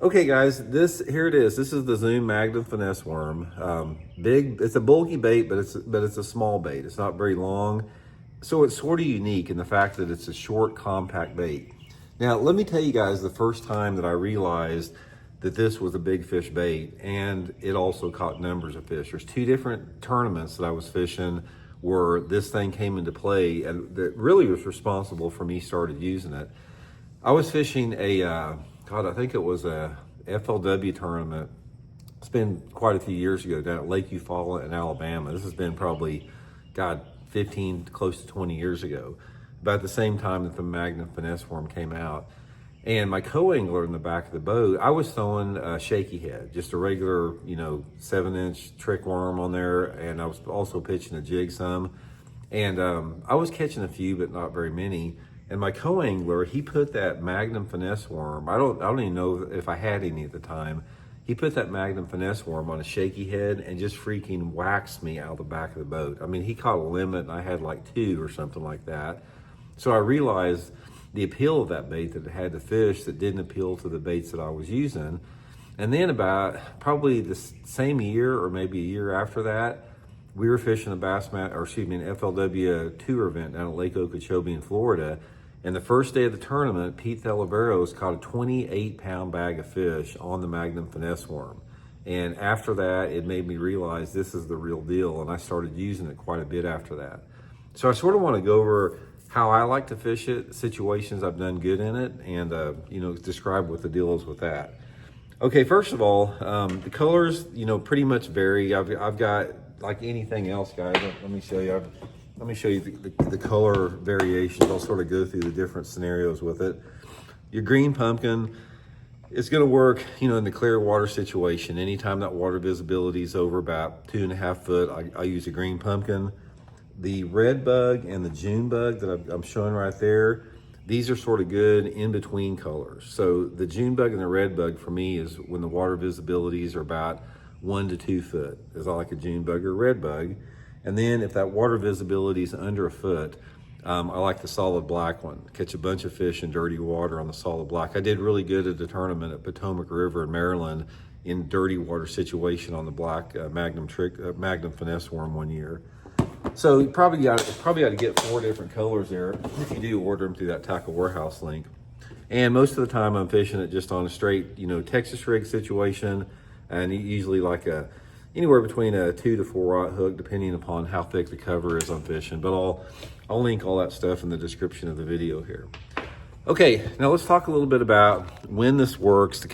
Okay guys, here it is. This is the Zoom Magnum Finesse Worm. Big, it's a bulky bait, but it's a small bait. It's not very long. So it's sort of unique in the fact that it's a short, compact bait. Now, let me tell you guys the first time that I realized that this was a big fish bait, and it also caught numbers of fish. There's two different tournaments that I was fishing where this thing came into play, and that really was responsible for me started using it. I was fishing I think it was a FLW tournament. It's been quite a few years ago down at Lake Eufaula in Alabama. This has been probably, 15, close to 20 years ago, about the same time that the Magnum Finesse Worm came out. And my co-angler in the back of the boat, I was throwing a shaky head, just a regular, 7-inch trick worm on there. And I was also pitching a jig some. And I was catching a few, but not very many. And my co-angler, he put that Magnum Finesse Worm, I don't even know if I had any at the time. He put that Magnum Finesse Worm on a shaky head and just freaking waxed me out of the back of the boat. I mean, he caught a limit and I had like 2 or something like that. So I realized the appeal of that bait, that it had the fish that didn't appeal to the baits that I was using. And then about probably the same year or maybe a year after that, we were fishing an FLW tour event down at Lake Okeechobee in Florida. And the first day of the tournament, Pete Thelaveros caught a 28-pound bag of fish on the Magnum Finesse Worm. And after that, it made me realize this is the real deal. And I started using it quite a bit after that. So I sort of want to go over how I like to fish it, situations I've done good in it, and describe what the deal is with that. Okay, first of all, the colors, pretty much vary. I've got, like anything else, guys, let me show you. Let me show you the color variations. I'll sort of go through the different scenarios with it. Your green pumpkin is going to work, in the clear water situation. Anytime that water visibility is over about 2.5 foot, I use a green pumpkin. The red bug and the June bug that I'm showing right there, these are sort of good in between colors. So the June bug and the red bug for me is when the water visibilities are about 1 to 2 foot, is I like a June bug or a red bug. And then if that water visibility is under 1 foot, I like the solid black one. Catch a bunch of fish in dirty water on the solid black. I did really good at the tournament at Potomac River in Maryland in dirty water situation on the black Magnum Finesse Worm one year. So you probably got to get 4 different colors there. If you do, order them through that Tackle Warehouse link. And most of the time I'm fishing it just on a straight, Texas rig situation, and usually like anywhere between a 2 to 4 aught hook, depending upon how thick the cover is I'm fishing. But I'll link all that stuff in the description of the video here. Okay, now let's talk a little bit about when this works.